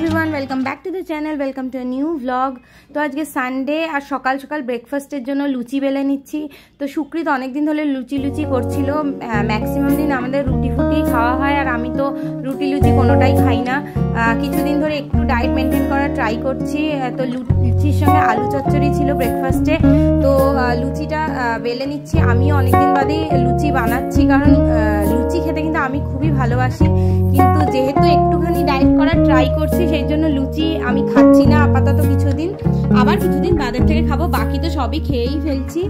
Everyone welcome back to the channel welcome to a new vlog. तो आज के Sunday और सकाल सकाल ब्रेकफास्टर जो लुचि बेले निচ্ছি। तो सुकृत अनेक दिन धरे लुचि लुचि करछिलो। मैक्सिमाम दिन आमादेर रुटी फुटी खावा हय और आमी तो रुटी लुचि कोनोटाई खाई ना। किछुदिन धरे एकटु डाइट मेनटेन करार ट्राई करछि। तो लुचिर संगे आलू चच्चड़ी छिलो ब्रेकफास्टे। तो लुचिटा बेले निচ্ছি। आमिও अनेक दिन बादे लुचि बानाচ্ছি कारण लुचि खेते किन्तु आमी खुबই ভালোবাসি। কিন্তু যেহেতু একটুখানি ডায়েট করার ট্রাই করছি সেই জন্য লুচি আমি খাচ্ছি না আপাতত কিছুদিন, আবার কিছুদিন বাদের থেকে খাবো। বাকি তো সবই খেয়েই ফেলছি।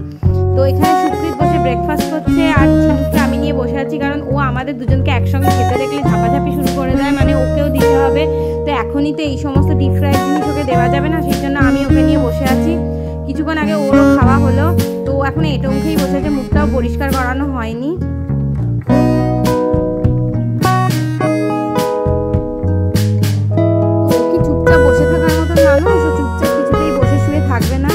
তো এখানে সুকৃত বসে ব্রেকফাস্ট করছে আর ঝিনুককে আমি নিয়ে বসে আছি, কারণ ও আমাদের দুজনকে একসঙ্গে খেতে দেখলে ঝাপাঝাপি শুরু করে দেয়, মানে ওকেও দিতে হবে। তো এখনই তো এই সমস্ত ডিপ ফ্রাইড জিনিস ওকে দেওয়া যাবে না, সেই জন্য আমি ওকে নিয়ে বসে আছি। কিছুক্ষণ আগে ওরও খাওয়া হলো, তো এখন এটা মুখেই বসে আছে, মুখটাও পরিষ্কার করানো হয়নি। থাকবে না।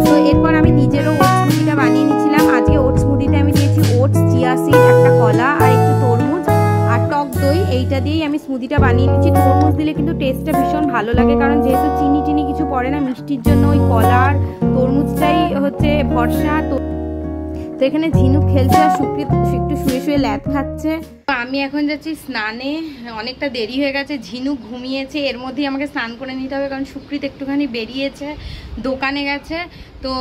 তো এরপর আমি নিজেরও ওটস স্মুদিটা বানিয়ে নিয়েছিলাম। আজকে ওটস স্মুদিতে আমি দিয়েছি ওটস, চিয়া সিড, একটা কলা আর একটু তরমুজ আর টক দই। এইটা দিয়েই আমি স্মুদিটা বানিয়ে নিচ্ছি। তরমুজ দিলে কিন্তু টেস্টটা ভীষণ ভালো লাগে, কারণ যেহেতু চিনি টিনি কিছু পড়ে না, মিষ্টির জন্য ওই কলা আর তরমুজটাই হচ্ছে ভরসা। তো এখানে ঝিনুক খেলছে আর সুকৃত একটু শুয়ে শুয়ে ল্যাদ খাচ্ছে। আমি এখন যাচ্ছি স্নানে, অনেকটা দেরি হয়ে গেছে। ঝিনুক ঘুমিয়েছে, এর মধ্যেই আমাকে স্নান করে নিতে হবে, কারণ সুকৃত একটুখানি বেরিয়েছে, দোকানে গেছে। তো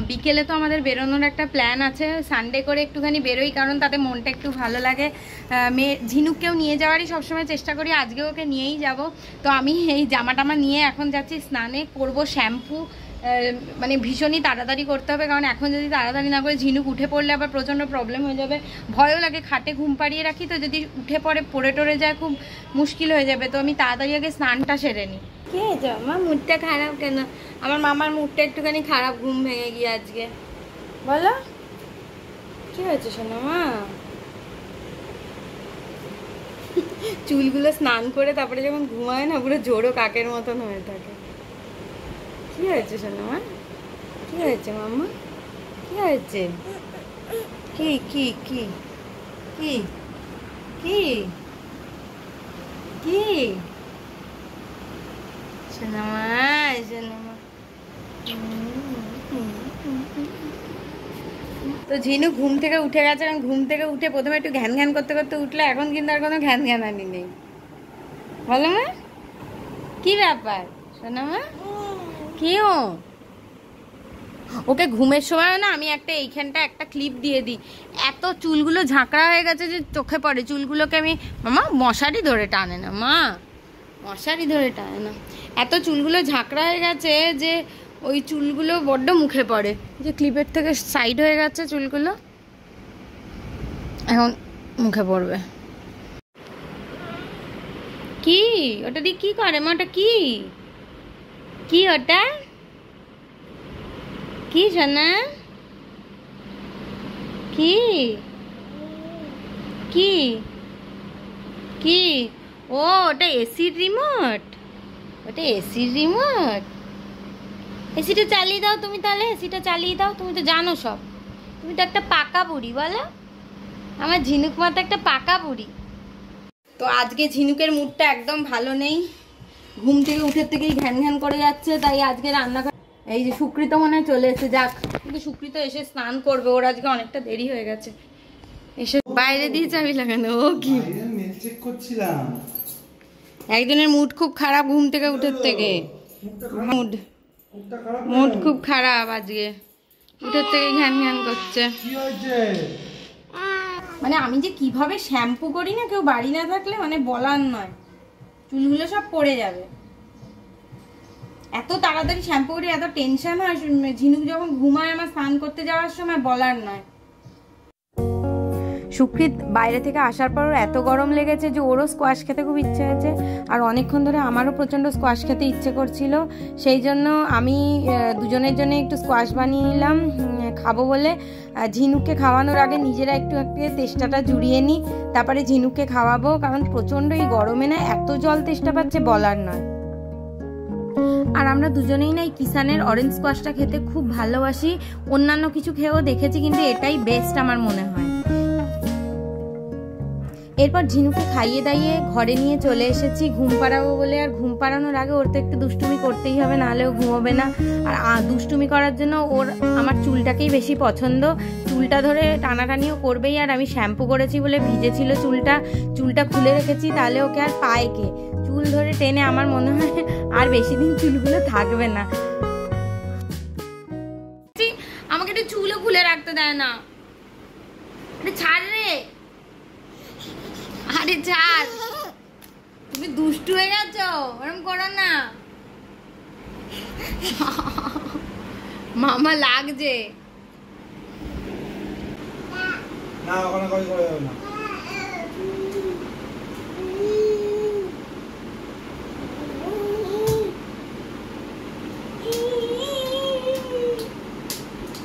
বিকেলে তো আমাদের বেরোনোর একটা প্ল্যান আছে, সানডে করে একটুখানি বেরোই, কারণ তাতে মনটা একটু ভালো লাগে। ঝিনুককেও নিয়ে যাওয়ারই সবসময় চেষ্টা করি, আজকে ওকে নিয়েই যাব। তো আমি এই জামা টামা নিয়ে এখন যাচ্ছি স্নানে, করব শ্যাম্পু। মানে ভীষণই তাড়াতাড়ি করতে হবে, কারণ এখন যদি তাড়াতাড়ি না করে ঝিনুক উঠে পড়লে আবার প্রচণ্ড প্রবলেম হয়ে যাবে। ভয়ও লাগে, খাটে ঘুম পাড়িয়ে রাখি, তো যদি উঠে পড়ে টরে যায় খুব মুশকিল হয়ে যাবে। তো আমি তাড়াতাড়ি আগে স্নানটা সেরে নিই। কি হয়েছে আমার মুডটা খারাপ কেন? আমার মামার মুডটা একটুখানি খারাপ, ঘুম ভেঙে গিয়ে আজকে। বলো কি হয়েছে সোনা মা? চুলগুলো স্নান করে তারপরে যখন ঘুমায় না, পুরো জোড়ো কাকের মতন হয়ে থাকে। কি হয়েছে সোনা মা? কি হয়েছে মাম্মা? কি হয়েছে? কি কি কি কি কি কি সোনা মা? সোনা মা। তো ঝিনু ঘুম থেকে উঠে গেছে, কারণ ঘুম থেকে উঠে প্রথমে একটু ঘ্যান ঘ্যান করতে করতে উঠলে, এখন কিন্তু আর কোনো ঘ্যান ঘ্যানানি নেই। বলো মা, কি ব্যাপার সোনা মা? কেউ ওকে ঘুমের সময় না আমি একটা এইখানটা একটা ক্লিপ দিয়ে দিই। এত চুলগুলো ঝাঁকড়া হয়ে গেছে যে চোখে পড়ে। চুলগুলোকে আমি, মামা মশারি ধরে টানে না, মা মশারি ধরে টানে না, এত চুলগুলো ঝাঁকড়া হয়ে গেছে যে ওই চুলগুলো বড্ড মুখে পড়ে। যে ক্লিপের থেকে সাইড হয়ে গেছে চুলগুলো, এখন মুখে পড়বে। কি ওটা দিয়ে কি করে মা? ওটা কি কি ওটা কি সোনা? কি কি কি? ও ওটা এসির রিমোট, ওটা এসির রিমোট। এসিটা চালিয়ে দাও তুমি, তাহলে এসিটা চালিয়ে দাও। তুমি তো জানো সব, তুমি তো একটা পাকা বুড়ি। বলো আমার ঝিনুক মা তো একটা পাকা বুড়ি। তো আজকে ঝিনুকের মুডটা একদম ভালো নেই, ঘুম থেকে উঠে থেকেই ঘ্যান ঘ্যান করে যাচ্ছে। তাই আজকে রান্নাঘর, এই যে সুকৃত মনে হয় চলে এসে, যাক কিন্তু সুকৃত এসে স্নান করবে, ওর আজকে অনেকটা দেরি হয়ে গেছে। এসে বাইরে দিয়ে চাবি লাগানো। ও কি একজনের মুড খুব খারাপ, ঘুম থেকে উঠে থেকে মুড খুব খারাপ, আজকে উঠে থেকে ঘ্যান ঘ্যান করছে। মানে আমি যে কিভাবে শ্যাম্পু করি না, কেউ বাড়ি না থাকলে মানে বলার নয়, চুলগুলো সব পড়ে যাবে। এত তাড়াতাড়ি শ্যাম্পু করি, এত টেনশন হয়। ঝিনুক যখন ঘুমায় আমার স্নান করতে যাওয়ার সময়, বলার নয়। সুকৃত বাইরে থেকে আসার পর এত গরম লেগেছে যে ওরও স্কোয়াশ খেতে খুব ইচ্ছে হয়েছে, আর অনেকক্ষণ ধরে আমারও প্রচণ্ড স্কোয়াশ খেতে ইচ্ছে করছিল। সেই জন্য আমি দুজনের জন্য একটু স্কোয়াশ বানিয়ে নিলাম খাবো বলে। ঝিনুককে খাওয়ানোর আগে নিজেরা একটু তেষ্টাটা জুড়িয়ে নিই, তারপরে ঝিনুককে খাওয়াবো, কারণ প্রচণ্ড এই গরমে না এত জল তেষ্টা পাচ্ছে বলার নয়। আর আমরা দুজনেই না এই কিষানের অরেঞ্জ স্কোয়াশটা খেতে খুব ভালোবাসি। অন্যান্য কিছু খেয়েও দেখেছি, কিন্তু এটাই বেস্ট আমার মনে হয়। এরপর ঝিনুকে খাইয়ে দাইয়ে ঘরে নিয়ে চলে এসেছি ঘুম পাড়াবো বলে। আর ঘুম পাড়ানোর আগে ওর তো একটু দুষ্টুমি করতেই হবে, নাহলেও ঘুমোবে না। আর দুষ্টুমি করার জন্য ওর আমার চুলটাকেই বেশি পছন্দ, চুলটা ধরে টানাটানিও করবেই। আর আমি শ্যাম্পু করেছি বলে ভিজেছিল চুলটা খুলে রেখেছি, তাহলে ওকে আর পায় কে, চুল ধরে টেনে আমার মনে হয় আর বেশি দিন চুলগুলো থাকবে না। আমাকে একটু চুলও খুলে রাখতে দেয় না, ছাড় রে, আরে ছাড়, তুমি দুষ্টু হয়ে গেছো, ওরকম করো না। মামা লাগছে না, ওখানে কই করে যাবে না।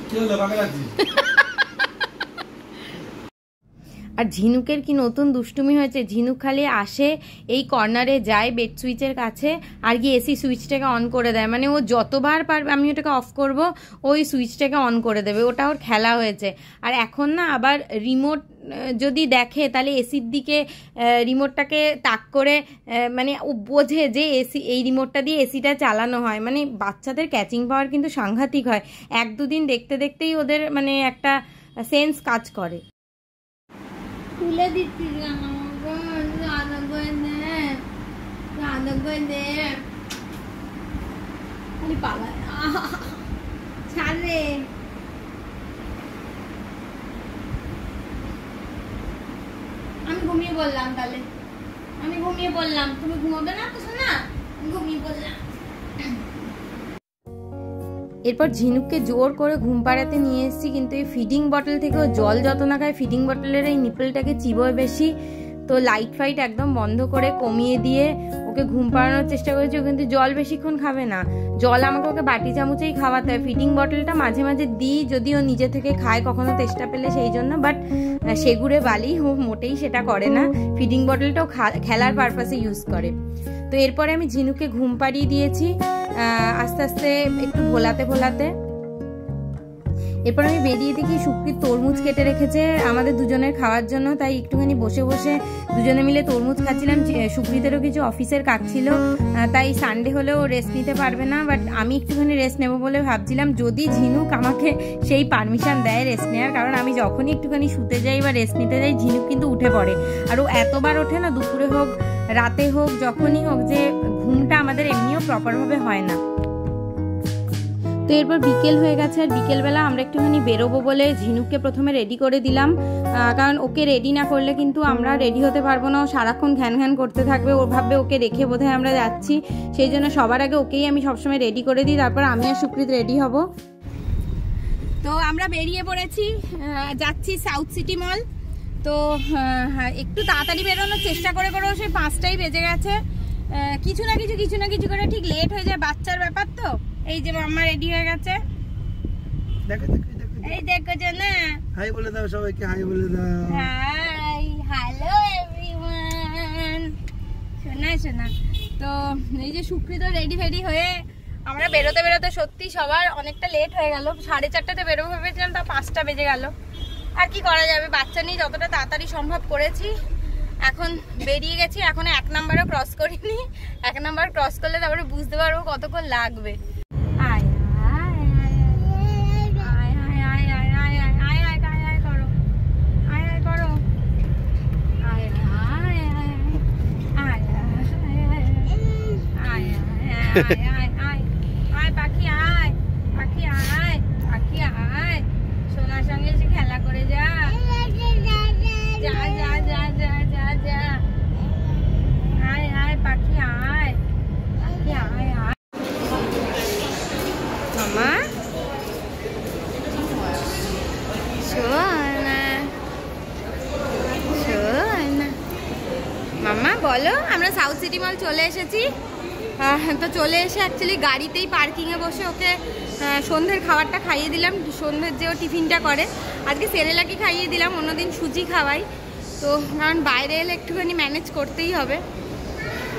কি হলো, কাকে রাখছিস? আর ঝিনুকের কি নতুন দুষ্টুমি হয়েছে, ঝিনুক খালি আসে এই কর্নারে যায় বেড সুইচের কাছে আর গিয়ে এসি সুইচটাকে অন করে দেয়। মানে ও যতবার পারবে আমি ওটাকে অফ করব ওই সুইচটাকে অন করে দেবে, ওটা ওর খেলা হয়েছে। আর এখন না আবার রিমোট যদি দেখে তাহলে এসির দিকে রিমোটটাকে তাক করে, মানে ও বোঝে যে এসি, এই রিমোটটা দিয়ে এসিটা চালানো হয়। মানে বাচ্চাদের ক্যাচিং পাওয়ার কিন্তু সাংঘাতিক হয়, 1-2 দিন দেখতে দেখতেই ওদের মানে একটা সেন্স কাজ করে। খুলে দিচ্ছি ছাড়ে, আমি ঘুমিয়ে বললাম, তাহলে আমি ঘুমিয়ে বললাম, তুমি ঘুমাবে না তো শোনা, আমি ঘুমিয়ে বললাম। এরপর ঝিনুককে জোর করে ঘুম পাড়াতে নিয়ে এসেছি, কিন্তু এই ফিডিং বটল থেকেও জল যত না খায়, ফিডিং বটলের এই নিপলটাকে চিবোয় বেশি। তো লাইট ফাইট একদম বন্ধ করে কমিয়ে দিয়ে ওকে ঘুম পাড়ানোর চেষ্টা করেছি, ও কিন্তু জল বেশিক্ষণ খাবে না। জল আমাকে ওকে বাটি চামচেই খাওয়াতে হয়, ফিডিং বটলটা মাঝে মাঝে দিই যদি ও নিজে থেকে খায় কখনো তেষ্টা পেলে সেই জন্য, বাট সেগুড়ে বালি ও মোটেই সেটা করে না, ফিডিং বটলটাও খেলার পারপাসে ইউজ করে। তো এরপরে আমি ঝিনুককে ঘুম পাড়িয়ে দিয়েছি আস্তে আস্তে একটু ভোলাতে। এরপর আমি বেরিয়ে দেখি সুকৃত তরমুজ কেটে রেখেছে আমাদের দুজনের খাওয়ার জন্য, তাই একটুখানি বসে বসে দুজনে মিলে তরমুজ খাচ্ছিলাম। সুকৃতেরও কিছু অফিসের কাজ ছিল, তাই সানডে হলেও রেস্ট নিতে পারবে না, বাট আমি একটুখানি রেস্ট নেবো বলে ভাবছিলাম, যদি ঝিনুক আমাকে সেই পারমিশন দেয় রেস্ট নেওয়ার। কারণ আমি যখনই একটুখানি শুতে যাই বা রেস্ট নিতে যাই ঝিনুক কিন্তু উঠে পড়ে, আর ও এতবার ওঠে না, দুপুরে হোক রাতে হোক যখনই হোক, যে ঘুমটা আমাদের এমনিও প্রপারভাবে হয় না। তো এরপর বিকেল হয়ে গেছে, আর বিকেলবেলা আমরা একটুখানি বেরোবো বলে ঝিনুককে প্রথমে রেডি করে দিলাম, কারণ ওকে রেডি না করলে কিন্তু আমরা রেডি হতে পারবো না, ও সারাক্ষণ ঘ্যান ঘ্যান করতে থাকবে, ও ভাববে ওকে রেখে বোধহয় আমরা যাচ্ছি। সেই জন্য সবার আগে ওকেই আমি সবসময় রেডি করে দিই, তারপর আমি আর সুকৃত রেডি হব। তো আমরা বেরিয়ে পড়েছি, যাচ্ছি সাউথ সিটি মল। তো একটু তাড়াতাড়ি বেরোনোর চেষ্টা করে সেই 5টাই বেজে গেছে। কিছু না কিছু করে ঠিক লেট হয়ে যায়, বাচ্চার ব্যাপার তো। এই যে মাম্মা রেডি হয়ে গেছে, এই দেখো না, হাই বলে দাও সবাইকে, হাই বলে দাও। হাই, হ্যালো এভরিওয়ান, শোনা। তো এই যে সুকৃত রেডি ফেডি হয়ে আমরা বেরোতে সত্যি সবার অনেকটা লেট হয়ে গেল। 4:30টাতে বেরোবো ভেবেছিলাম, তা 5টা বেজে গেল। আর কি করা যাবে, বাচ্চা নিয়ে যতটা তাড়াতাড়ি সম্ভব করেছি। এখন বেরিয়ে গেছি, এখন 1 নাম্বারও ক্রস করিনি, 1 নাম্বার ক্রস করলে তারপরে বুঝতে পারবো কতক্ষণ লাগবে। সোনার সঙ্গে এসে খেলা করে যা। পাখি আয়, মামা শোনা। মামা বলো, আমরা সাউথ সিটি মল চলে এসেছি। তো চলে এসে অ্যাকচুয়ালি গাড়িতেই পার্কিংয়ে বসে ওকে সন্ধ্যের খাবারটা খাইয়ে দিলাম, সন্ধ্যের যে ও টিফিনটা করে। আজকে সেরেলাকি খাইয়ে দিলাম, অন্যদিন সুজি খাওয়াই। তো কারণ বাইরে এলে একটুখানি ম্যানেজ করতেই হবে।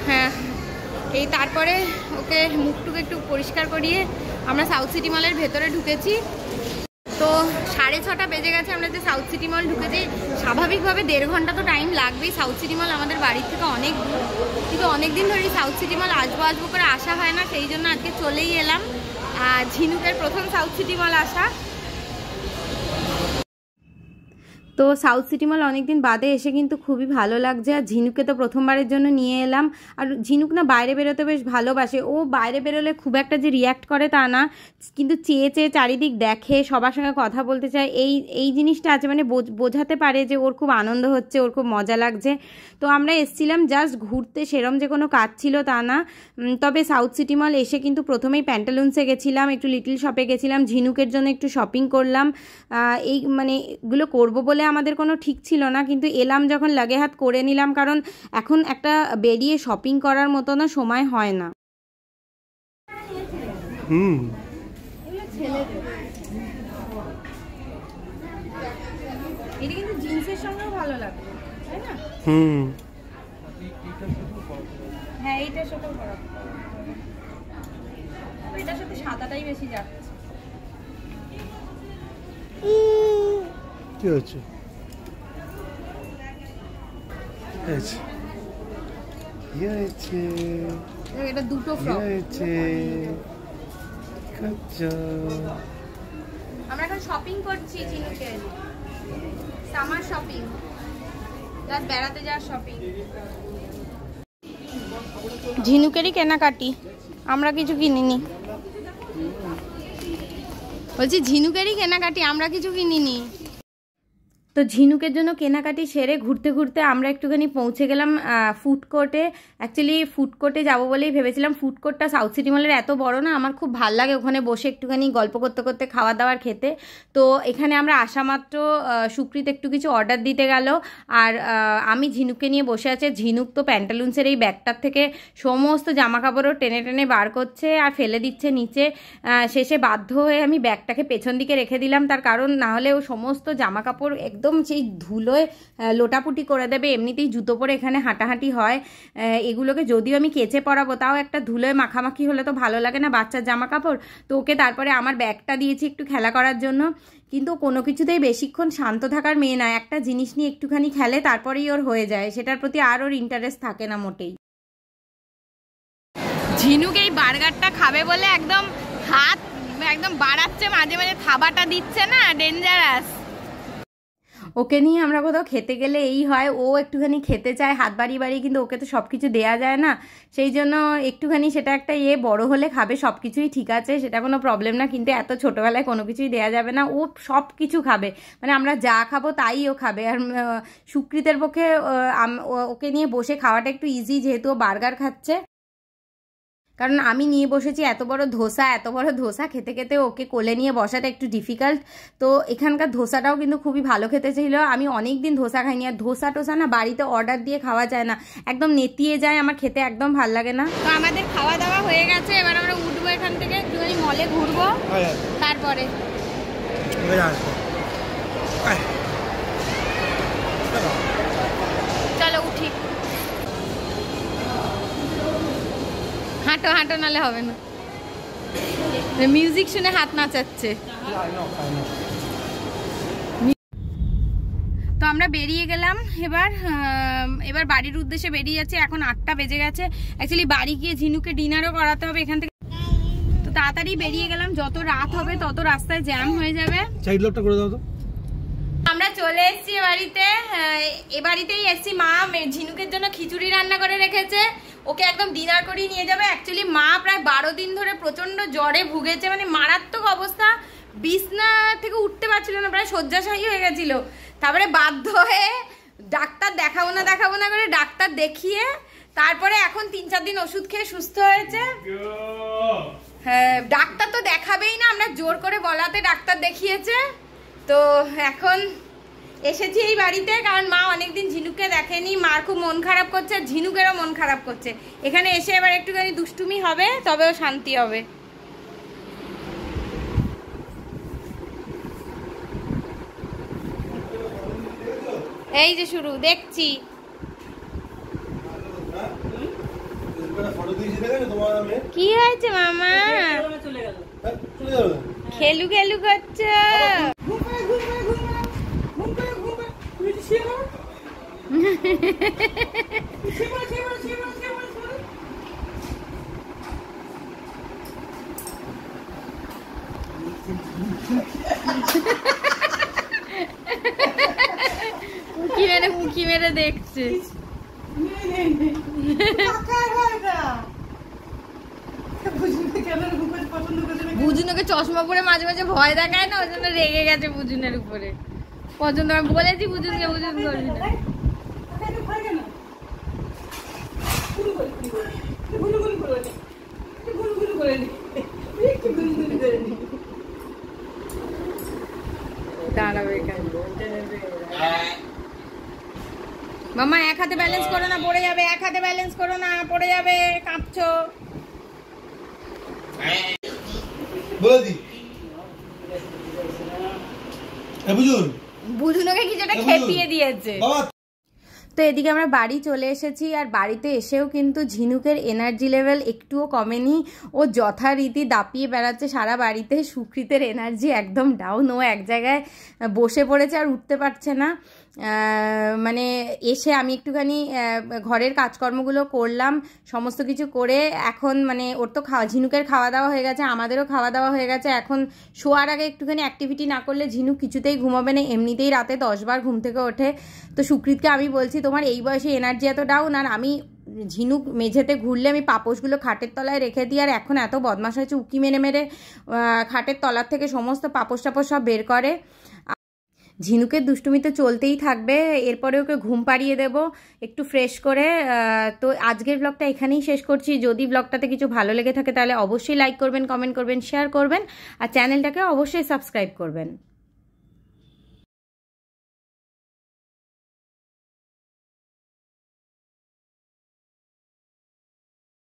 হ্যাঁ, এই তারপরে ওকে মুখটুকে একটু পরিষ্কার করিয়ে আমরা সাউথ সিটি মলের ভেতরে ঢুকেছি। তো 6:30 বেজে গেছে, আমরা যে সাউথ সিটি মল ঢুকেছি। স্বাভাবিকভাবে 1.5 ঘন্টা তো টাইম লাগবেই। সাউথ সিটি মল আমাদের বাড়ির থেকে অনেক দূর, কিন্তু অনেকদিন ধরেই সাউথ সিটি মল আসবো করে আসা হয় না, সেই জন্য আজকে চলেই এলাম। ঝিনুকের প্রথম সাউথ সিটি মল আসা। তো সাউথ সিটি মল অনেকদিন বাদে এসে কিন্তু খুবই ভালো লাগছে। আর ঝিনুকে তো প্রথমবারের জন্য নিয়ে এলাম। আর ঝিনুক না বাইরে বেরোতে বেশ ভালোবাসে। ও বাইরে বেরোলে খুব একটা যে রিয়্যাক্ট করে তা না, কিন্তু চেয়ে চেয়ে চারিদিক দেখে, সবার সঙ্গে কথা বলতে চায়। এই জিনিসটা আছে, মানে বোঝাতে পারে যে ওর খুব আনন্দ হচ্ছে, ওর খুব মজা লাগছে। তো আমরা এসছিলাম জাস্ট ঘুরতে, সেরম যে কোনো কাজ ছিল তা না। তবে সাউথ সিটি মল এসে কিন্তু প্রথমেই প্যান্টালুন্সে গেছিলাম, একটু লিটল শপে গেছিলাম, ঝিনুকের জন্য একটু শপিং করলাম। এই মানে এগুলো করবো বলে আমাদের কোনো ঠিক ছিল না, কিন্তু এলাম যখন লাগে হাত করে নিলাম, কারণ এখন একটা বেরিয়ে শপিং করার মতো না সময় হয় না। এটা কিন্তু জিন্সের সঙ্গেও ভালো লাগবে, তাই না? হ্যাঁ, এইটার সাথেও করা, এটার সাথে সাদাটাই বেশি যাচ্ছে। কি হচ্ছে? এটা দুটো ফ্রক। আমরা এখন শপিং করছি, ঝিনুকের সামার শপিং, জাস্ট বেড়াতে যাওয়ার শপিং। ঝিনুকেরই কেনাকাটি, আমরা কিছু কিনিনি। বলছি ঝিনুকেরই কেনাকাটি, আমরা কিছু কিনিনি। তো ঝিনুকের জন্য কেনাকাটি সেরে ঘুরতে ঘুরতে আমরা একটুখানি পৌঁছে গেলাম ফুড কোর্টে। অ্যাকচুয়ালি ফুড কোর্টে যাবো বলেই ভেবেছিলাম। ফুড কোর্টটা সাউথ সিটি মলের এত বড় না, আমার খুব ভাল লাগে ওখানে বসে একটুখানি গল্প করতে করতে খাওয়া দাওয়ার খেতে। তো এখানে আমরা আসা মাত্র সুকৃত একটু কিছু অর্ডার দিতে গেল, আর আমি ঝিনুককে নিয়ে বসে আছে। ঝিনুক তো প্যান্টালুন্সের এই ব্যাগটার থেকে সমস্ত জামা কাপড়ও টেনে টেনে বার করছে আর ফেলে দিচ্ছে নিচে। শেষে বাধ্য হয়ে আমি ব্যাগটাকে পেছন দিকে রেখে দিলাম, তার কারণ না হলে ও সমস্ত জামা কাপড় একদম সেই ধুলোয় লোটাপুটি করে দেবে। এমনিতেই জুতো পরে এখানে হাঁটাহাঁটি হয়, এগুলোকে যদিও আমি কেচে পরাবো, তাও একটা ধুলোয় মাখামাখি হলে তো ভালো লাগে না বাচ্চার জামা কাপড়। তো ওকে তারপরে আমার ব্যাগটা দিয়েছি একটু খেলা করার জন্য, কিন্তু কোনো কিছুতেই বেশিক্ষণ শান্ত থাকার মেয়ে না। একটা জিনিস নিয়ে একটুখানি খেলে তারপরেই ওর হয়ে যায়, সেটার প্রতি আর ওর ইন্টারেস্ট থাকে না মোটেই। ঝিনুক এই বার্গারটা খাবে বলে একদম হাত একদম বাড়াচ্ছে, মাঝে মাঝে থাবাটা দিচ্ছে না, ডেঞ্জারাস। ওকে নিয়ে আমরা কোথাও খেতে গেলে এই হয়, ও একটুখানি খেতে চায় হাত বাড়িয়ে বাড়িয়ে, কিন্তু ওকে তো সব কিছু দেওয়া যায় না। সেই জন্য একটুখানি সেটা একটা বড় হলে খাবে, সব কিছুই ঠিক আছে, সেটা কোনো প্রবলেম না, কিন্তু এত ছোটোবেলায় কোনো কিছুই দেওয়া যাবে না। ও সব কিছু খাবে, মানে আমরা যা খাবো তাই ও খাবে। আর সুকৃতের পক্ষে ওকে নিয়ে বসে খাওয়াটা একটু ইজি, যেহেতু ও বার্গার খাচ্ছে। কারণ আমি নিয়ে বসেছি এত বড় ধোসা খেতে খেতে ওকে কোলে নিয়ে বসাটা একটু ডিফিকাল্ট। তো এখানকার ধোসাটাও কিন্তু খুবই ভালো খেতে ছিল। আমি অনেক দিন ধোসা খাইনি, আর ধোসা টোসা না বাড়িতে অর্ডার দিয়ে খাওয়া যায় না, একদম নেতিয়ে যায়, আমার খেতে একদম ভাল লাগে না। তো আমাদের খাওয়া দাওয়া হয়ে গেছে, এবার আমরা উঠবো এখান থেকে, একটুখানি মলে ঘুরবো, তারপরে চলো উঠি। হাঁটো হাঁটো, নালে হবে না। মিউজিক শুনে হাত নাচাচ্ছে। তো আমরা বেরিয়ে গেলাম এবার বাড়ির উদ্দেশ্যে বেরিয়ে যাচ্ছে। এখন 8টা বেজে গেছে। অ্যাকচুয়ালি বাড়ি গিয়ে ঝিনুকে ডিনারও করাতে হবে এখান থেকে, তো তাড়াতাড়ি বেরিয়ে গেলাম। যত রাত হবে তত রাস্তায় জ্যাম হয়ে যাবে। সাইড লকটা করে দাও তো। আমরা চলে এসেছি এ বাড়িতেই এসেছি। মা ঝিনুকের জন্য খিচুড়ি রান্না করে রেখেছে, ওকে একদম ডিনার করিয়ে নিয়ে যাবে। অ্যাকচুয়ালি মা প্রায় 12 দিন ধরে প্রচন্ড জ্বরে ভুগেছে, মানে মারাত্মক অবস্থা, বিছনা থেকে উঠতে পারছিল না, প্রায় শয্যাশায়ী হয়ে গেছিল। তারপরে বাধ্য হয়ে ডাক্তার দেখাবো না করে ডাক্তার দেখিয়ে তারপরে এখন 3-4 দিন ওষুধ খেয়ে সুস্থ হয়েছে। হ্যাঁ, ডাক্তার তো দেখাবেই না, আমরা জোর করে বলাতে ডাক্তার দেখিয়েছে। তো এখন এসেছি এই বাড়িতে, কারণ মা অনেকদিন ঝিনুককে দেখেনি, মার খুব মন খারাপ করছে, ঝিনুকেরও মন খারাপ করছে। এখানে এসে এবার একটুখানি দুষ্টুমি হবে, তবেও শান্তি হবে। এই যে শুরু দেখছি। কি হয়েছে মামা? খেলু করছো? উঁকি মেরে দেখছে। বুঝুনকে চশমা পরে মাঝে মাঝে ভয় দেখায় না, ওই জন্য রেগে গেছে বুঝুনের উপরে। পছন্দ আমি বলেছি বুঝুনকে বুঝুন করবি না। দাঁড়াবে মামা, এক হাতে ব্যালেন্স করো না, পড়ে যাবে। এক হাতে ব্যালেন্স করো না, পড়ে যাবে, কাঁপছো। বলে দি বুঝুনকে কিছুটা খেপিয়ে দিয়েছে। তো এদিকে আমরা বাড়ি চলে এসেছি, আর বাড়িতে এসেও কিন্তু ঝিনুকের এনার্জি লেভেল একটুও কমেনি। ও যথারীতি দাপিয়ে বেড়াচ্ছে সারা বাড়িতে। সুকৃতের এনার্জি একদম ডাউন, ও এক জায়গায় বসে পড়েছে আর উঠতে পারছে না। মানে এসে আমি একটুখানি ঘরের কাজকর্মগুলো করলাম, সমস্ত কিছু করে এখন মানে ওর তো ঝিনুকের খাওয়া দাওয়া হয়ে গেছে, আমাদেরও খাওয়া দাওয়া হয়ে গেছে। এখন শোয়ার আগে একটুখানি অ্যাক্টিভিটি না করলে ঝিনুক কিছুতেই ঘুমাবে না, এমনিতেই রাতে 10 বার ঘুম থেকে ওঠে। তো সুকৃতকে আমি বলছি তোমার এই বয়সে এনার্জি এত ডাউন, আর আমি ঝিনুক মেঝেতে ঘুরলে আমি পাপোশগুলো খাটের তলায় রেখে দিই, আর এখন এত বদমাশ হয়েছে, উকি মেরে মেরে খাটের তলার থেকে সমস্ত পাপোশ টাপোশ সব বের করে। ঝিনুকের দুষ্টুমি তো চলতেই থাকবে, এরপরে ওকে ঘুম পাড়িয়ে দেব একটু ফ্রেশ করে। তো আজকের ব্লগটা এখানেই শেষ করছি। যদি ব্লগটাতে কিছু ভালো লেগে থাকে তাহলে অবশ্যই লাইক করবেন, কমেন্ট করবেন, শেয়ার করবেন, আর চ্যানেলটাকে অবশ্যই সাবস্ক্রাইব করবেন।